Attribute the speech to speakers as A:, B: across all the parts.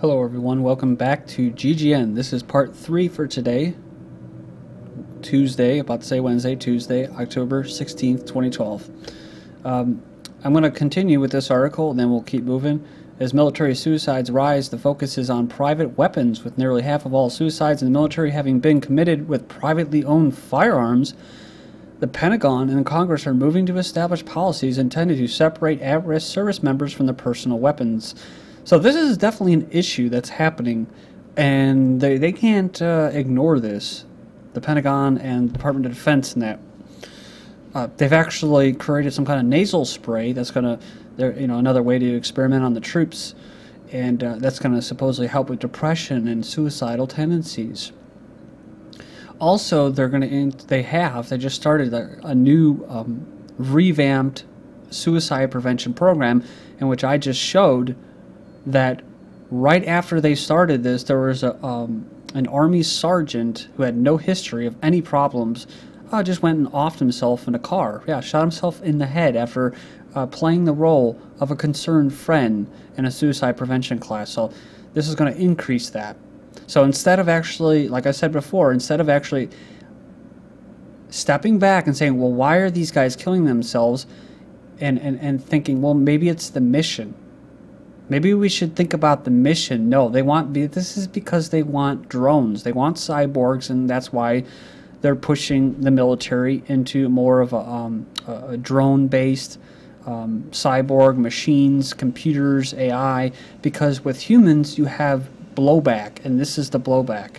A: Hello everyone, welcome back to GGN. This is part 3 for today, Tuesday, about to say Wednesday, Tuesday, October 16th, 2012. I'm going to continue with this article and then we'll keep moving. As military suicides rise, the focus is on private weapons, with nearly half of all suicides in the military having been committed with privately owned firearms. The Pentagon and Congress are moving to establish policies intended to separate at-risk service members from their personal weapons. So this is definitely an issue that's happening, and they can't ignore this. The Pentagon and Department of Defense and that. They've actually created some kind of nasal spray that's going to, another way to experiment on the troops, and that's going to supposedly help with depression and suicidal tendencies. Also, they just started a new revamped suicide prevention program, in which I just showed that right after they started this, there was an Army sergeant who had no history of any problems, just went and offed himself in a car. Yeah, shot himself in the head after playing the role of a concerned friend in a suicide prevention class. So this is going to increase that. So instead of actually, like I said before, instead of actually stepping back and saying, well, why are these guys killing themselves, and thinking, well, maybe it's the mission. Maybe we should think about the mission. No, this is because they want drones. They want cyborgs, and that's why they're pushing the military into more of a drone-based cyborg machines, computers, AI, because with humans you have blowback, and this is the blowback.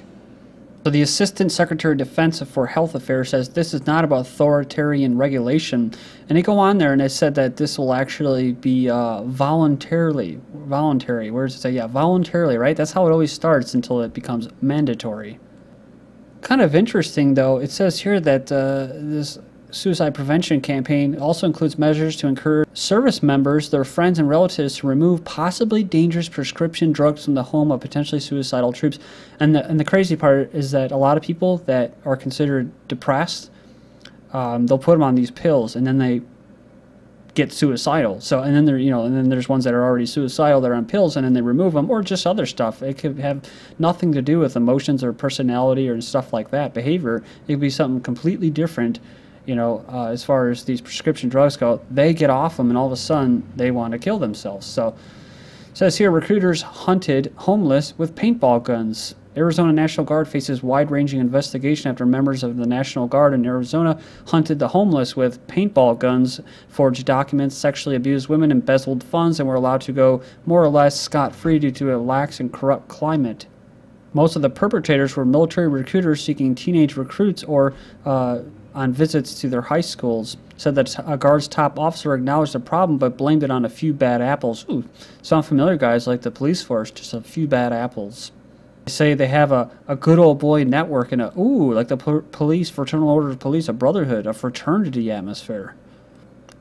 A: So the Assistant Secretary of Defense for Health Affairs says this is not about authoritarian regulation. And they go on there and they said that this will actually be voluntary. Where does it say? Yeah, voluntarily, right? That's how it always starts until it becomes mandatory. Kind of interesting, though, it says here that this suicide prevention campaign also includes measures to encourage service members, their friends and relatives to remove possibly dangerous prescription drugs from the home of potentially suicidal troops. And the crazy part is that a lot of people that are considered depressed, they'll put them on these pills and then they get suicidal. So and then there's ones that are already suicidal that are on pills and then they remove them, or just other stuff. It could have nothing to do with emotions or personality or stuff like that, behavior. It could be something completely different. As far as these prescription drugs go, they get off them and all of a sudden they want to kill themselves. So it says here, recruiters hunted homeless with paintball guns. Arizona National Guard faces wide-ranging investigation after members of the National Guard in Arizona hunted the homeless with paintball guns, forged documents, sexually abused women, embezzled funds, and were allowed to go more or less scot-free due to a lax and corrupt climate. Most of the perpetrators were military recruiters seeking teenage recruits or on visits to their high schools. Said that a Guard's top officer acknowledged the problem but blamed it on a few bad apples. Ooh, sound familiar, guys, like the police force, just a few bad apples. They say they have a good old boy network and like the police, fraternal order of police, a brotherhood, a fraternity atmosphere.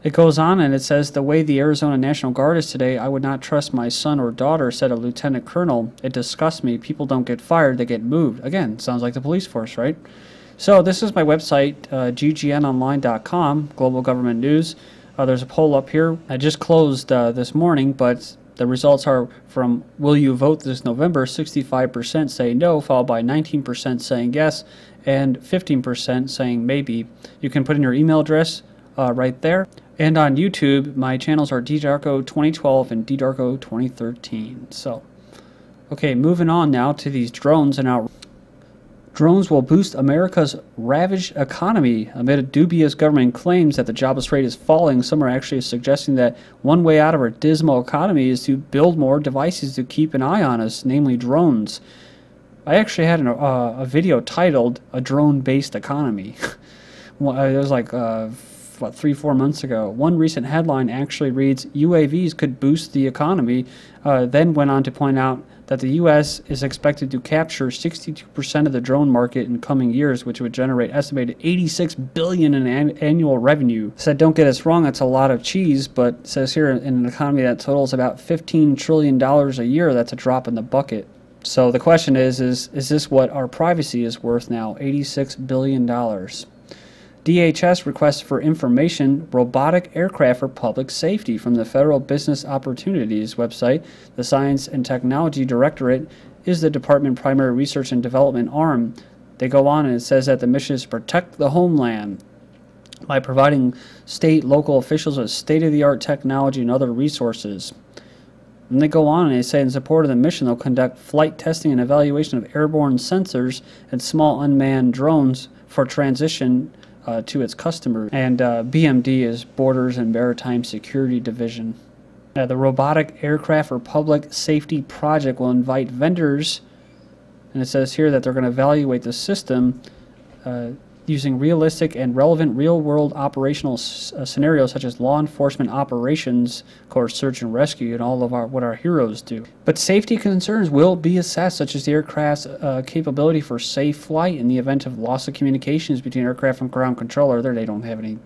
A: It goes on and it says, the way the Arizona National Guard is today, I would not trust my son or daughter, said a lieutenant colonel. It disgusts me. People don't get fired, they get moved. Again, sounds like the police force, right? So this is my website, ggnonline.com, Global Government News. There's a poll up here. I just closed this morning, but the results are from will you vote this November? 65% say no, followed by 19% saying yes, and 15% saying maybe. You can put in your email address right there. And on YouTube, my channels are DDarko 2012 and DDarko 2013. So, okay, moving on now to these drones and out. Drones will boost America's ravaged economy. Amid dubious government claims that the jobless rate is falling, some are actually suggesting that one way out of our dismal economy is to build more devices to keep an eye on us, namely drones. I actually had a video titled "A Drone-Based Economy." It was like 3-4 months ago. One recent headline actually reads, UAVs could boost the economy, then went on to point out that the U.S. is expected to capture 62% of the drone market in coming years, which would generate estimated $86 billion in annual revenue. Said, don't get us wrong, that's a lot of cheese, but it says here in an economy that totals about $15 trillion a year, that's a drop in the bucket. So the question is this what our privacy is worth now? $86 billion. DHS requests for information, robotic aircraft for public safety from the Federal Business Opportunities website. The Science and Technology Directorate is the department primary research and development arm. They go on and it says that the mission is to protect the homeland by providing state, local officials with state-of-the-art technology and other resources. And they go on and they say in support of the mission, they'll conduct flight testing and evaluation of airborne sensors and small unmanned drones for transition to its customers. And BMD is Borders and Maritime Security Division. The Robotic Aircraft for Public Safety Project will invite vendors, and it says here that they're going to evaluate the system using realistic and relevant real-world operational scenarios such as law enforcement operations, of course, search and rescue, and all of what our heroes do. But safety concerns will be assessed, such as the aircraft's capability for safe flight in the event of loss of communications between aircraft and ground control. Or they don't have any.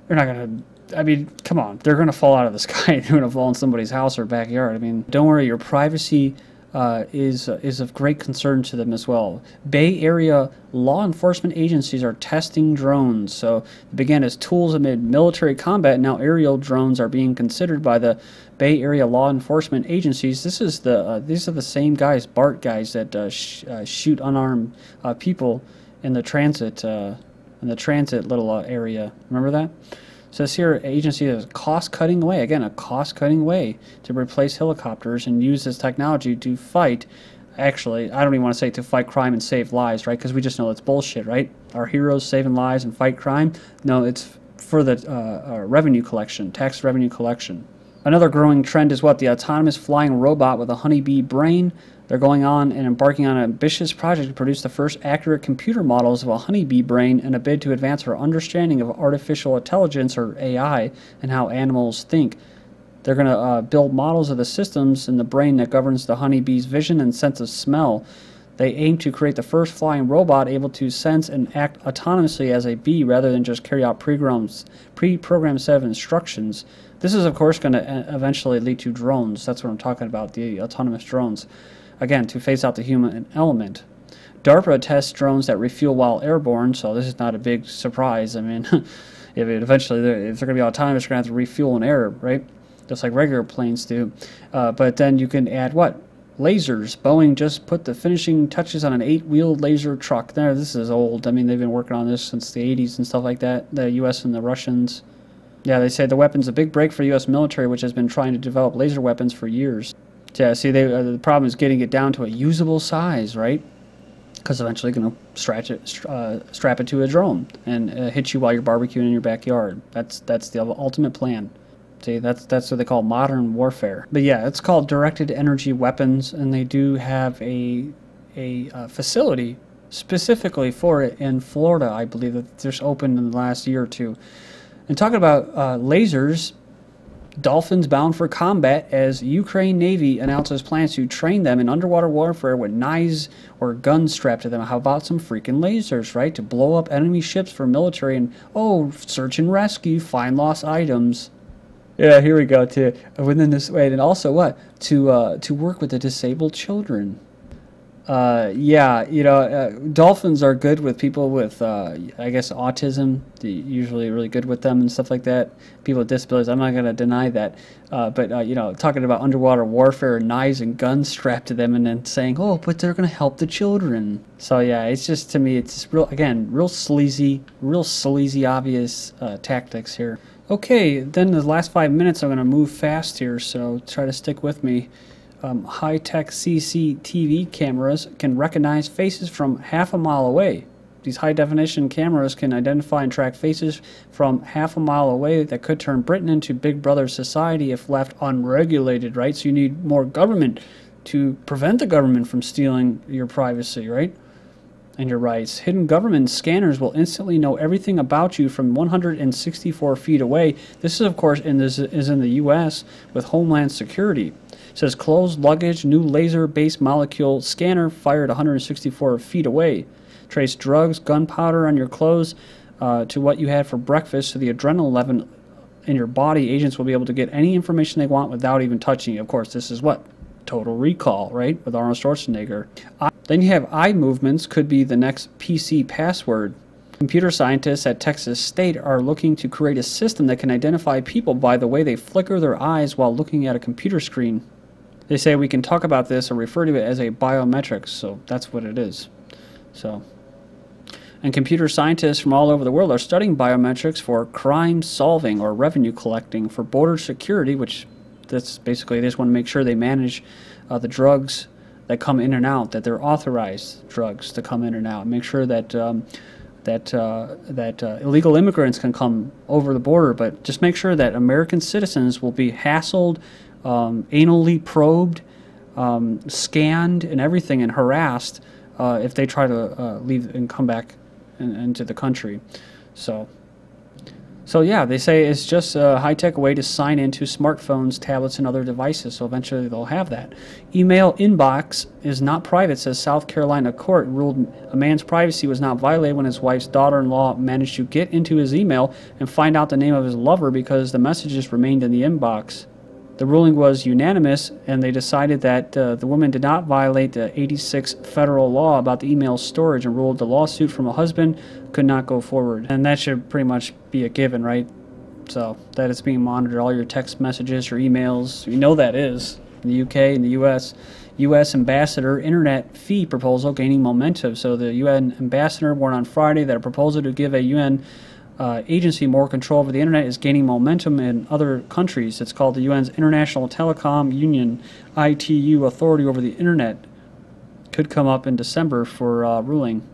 A: They're not going to. I mean, come on. They're going to fall out of the sky. They're going to fall in somebody's house or backyard. I mean, don't worry. Your privacy is of great concern to them as well. Bay Area law enforcement agencies are testing drones. So it began as tools amid military combat. Now aerial drones are being considered by the Bay Area law enforcement agencies. This is these are the same guys, BART guys, that shoot unarmed people in the transit little area. Remember that? So this here agency is a cost-cutting way, again, a cost-cutting way to replace helicopters and use this technology to fight, actually, I don't even want to say to fight crime and save lives, right? Because we just know it's bullshit, right? Our heroes saving lives and fight crime? No, it's for the revenue collection, tax revenue collection. Another growing trend is what? The autonomous flying robot with a honeybee brain. They're going on and embarking on an ambitious project to produce the first accurate computer models of a honeybee brain in a bid to advance our understanding of artificial intelligence, or AI, and how animals think. They're going to build models of the systems in the brain that governs the honeybee's vision and sense of smell. They aim to create the first flying robot able to sense and act autonomously as a bee rather than just carry out pre-programmed set of instructions. This is, of course, going to eventually lead to drones. That's what I'm talking about, the autonomous drones. Again, to phase out the human element. DARPA tests drones that refuel while airborne, so this is not a big surprise. I mean, eventually, if they're going to be autonomous, they're going to have to refuel in air, right? Just like regular planes do. But then you can add what? Lasers. Boeing just put the finishing touches on an 8-wheeled laser truck. There, this is old. I mean, they've been working on this since the 80s and stuff like that. The U.S. and the Russians. Yeah, they say the weapon's a big break for the U.S. military, which has been trying to develop laser weapons for years. Yeah, see, the problem is getting it down to a usable size, right? Because eventually you're going to strap it to a drone and hit you while you're barbecuing in your backyard. That's the ultimate plan. See, that's what they call modern warfare. But yeah, it's called directed energy weapons, and they do have a facility specifically for it in Florida, I believe, that just opened in the last year or two. And talking about lasers, Dolphins bound for combat as Ukraine Navy announces plans to train them in underwater warfare with knives or guns strapped to them. How about some freaking lasers, right? To blow up enemy ships for military and, oh, search and rescue, find lost items. Yeah, here we go, too. Within this way, and also what? To work with the disabled children. Yeah, you know, dolphins are good with people with, I guess, autism. They're usually really good with them and stuff like that. People with disabilities, I'm not going to deny that. But, you know, talking about underwater warfare, knives and guns strapped to them, and then saying, oh, but they're going to help the children. So, yeah, it's just, to me, it's real, again, real sleazy, obvious tactics here. Okay, then the last 5 minutes, I'm going to move fast here, so try to stick with me. High-tech CCTV cameras can recognize faces from half a mile away. These high-definition cameras can identify and track faces from half a mile away that could turn Britain into Big Brother society if left unregulated, right? So you need more government to prevent the government from stealing your privacy, right? And your rights. Hidden government scanners will instantly know everything about you from 164 feet away. This is, of course, in the U.S. with Homeland Security. It says closed luggage, new laser-based molecule scanner fired 164 feet away. Trace drugs, gunpowder on your clothes to what you had for breakfast, so the adrenaline level in your body. Agents will be able to get any information they want without even touching you. Of course, this is what? Total Recall, right? With Arnold Schwarzenegger. Then you have eye movements, could be the next PC password. Computer scientists at Texas State are looking to create a system that can identify people by the way they flicker their eyes while looking at a computer screen. They say we can talk about this or refer to it as a biometrics, so that's what it is. So, and computer scientists from all over the world are studying biometrics for crime solving or revenue collecting, for border security, which that's basically they just want to make sure they manage the drugs that come in and out, that they're authorized drugs to come in and out, make sure that illegal immigrants can come over the border, but just make sure that American citizens will be hassled, anally probed, scanned and everything, and harassed if they try to leave and come back into the country. So yeah, they say it's just a high-tech way to sign into smartphones, tablets, and other devices, so eventually they'll have that. Email inbox is not private, says South Carolina court ruled a man's privacy was not violated when his wife's daughter-in-law managed to get into his email and find out the name of his lover because the messages remained in the inbox. The ruling was unanimous, and they decided that the woman did not violate the 86 federal law about the email storage and ruled the lawsuit from a husband could not go forward. And that should pretty much be a given, right? So that it's being monitored, all your text messages, your emails. You know that is. In the UK and the US. U.S. ambassador internet fee proposal gaining momentum. So the UN ambassador warned on Friday that a proposal to give a UN agency more control over the internet is gaining momentum in other countries. It's called the UN's International Telecom Union, ITU, Authority over the Internet. Could come up in December for ruling.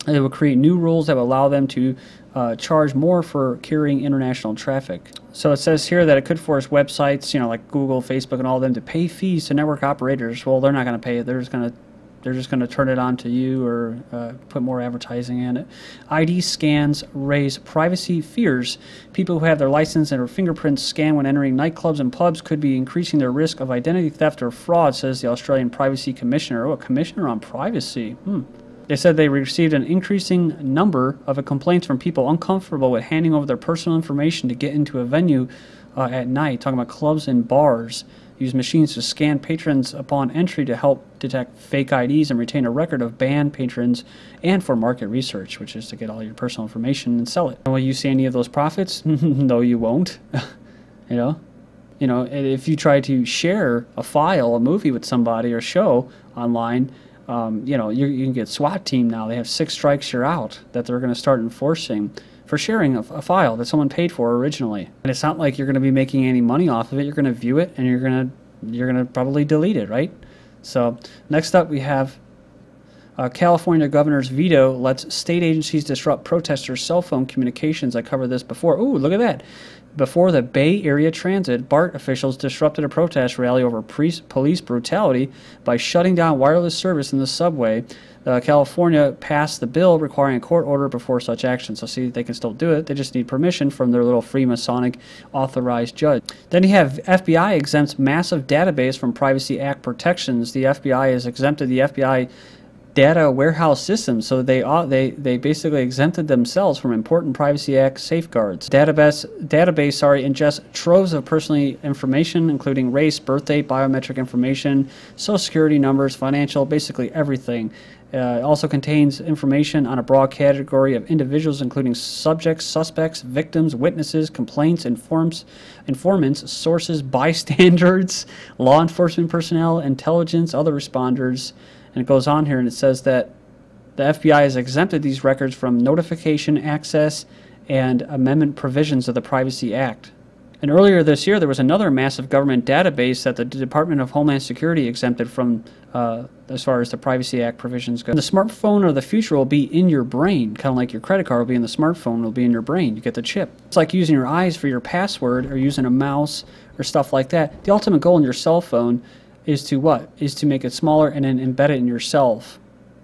A: It will create new rules that will allow them to charge more for carrying international traffic. So it says here that it could force websites, like Google, Facebook, and all of them to pay fees to network operators. Well, they're not going to pay it. They're just going to turn it on to you or put more advertising in it. ID scans raise privacy fears. People who have their license and their fingerprints scanned when entering nightclubs and pubs could be increasing their risk of identity theft or fraud, says the Australian Privacy Commissioner. Oh, a commissioner on privacy. They said they received an increasing number of complaints from people uncomfortable with handing over their personal information to get into a venue at night, talking about clubs and bars. Use machines to scan patrons upon entry to help detect fake IDs and retain a record of banned patrons, and for market research, which is to get all your personal information and sell it. Will you see any of those profits? No, you won't. If you try to share a file, a movie with somebody or show online, you can get SWAT team now. They have 6 strikes, you're out, that they're going to start enforcing for sharing a file that someone paid for originally. And it's not like you're going to be making any money off of it. You're going to view it and you're going to probably delete it, right? So next up we have California governor's veto lets state agencies disrupt protesters' cell phone communications. I covered this before. Ooh, look at that. Before the Bay Area Transit, BART officials disrupted a protest rally over police brutality by shutting down wireless service in the subway. California passed the bill requiring a court order before such action. So see, they can still do it. They just need permission from their little Freemasonic authorized judge. Then you have FBI exempts massive database from Privacy Act protections. The FBI has exempted the FBI data warehouse systems, so they basically exempted themselves from important Privacy Act safeguards. Database ingests troves of personal information, including race, birthday, biometric information, social security numbers, financial, basically everything. It also contains information on a broad category of individuals, including subjects, suspects, victims, witnesses, complaints, informants, sources, bystanders, law enforcement personnel, intelligence, other responders. And it goes on here and it says that the FBI has exempted these records from notification, access, and amendment provisions of the Privacy Act. And earlier this year, there was another massive government database that the Department of Homeland Security exempted from as far as the Privacy Act provisions go. The smartphone of the future will be in your brain, kind of like your credit card will be in the smartphone, will be in your brain. You get the chip. It's like using your eyes for your password or using a mouse or stuff like that. The ultimate goal in your cell phone is to what? Is to make it smaller and then embed it in yourself.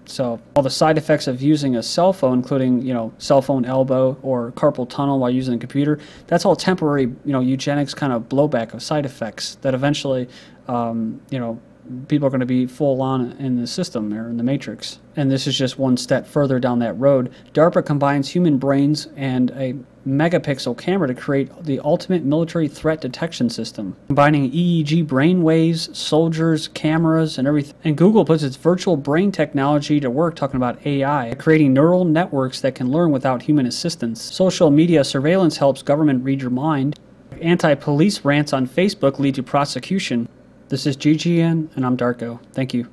A: So all the side effects of using a cell phone, including, cell phone elbow or carpal tunnel while using a computer, that's all temporary, eugenics kind of blowback of side effects that eventually, people are going to be full on in the system or in the matrix. And this is just one step further down that road. DARPA combines human brains and a megapixel camera to create the ultimate military threat detection system, combining EEG brainwaves, soldiers, cameras, and everything. And Google puts its virtual brain technology to work talking about AI, creating neural networks that can learn without human assistance. Social media surveillance helps government read your mind. Anti-police rants on Facebook lead to prosecution. This is GGN, and I'm Darko. Thank you.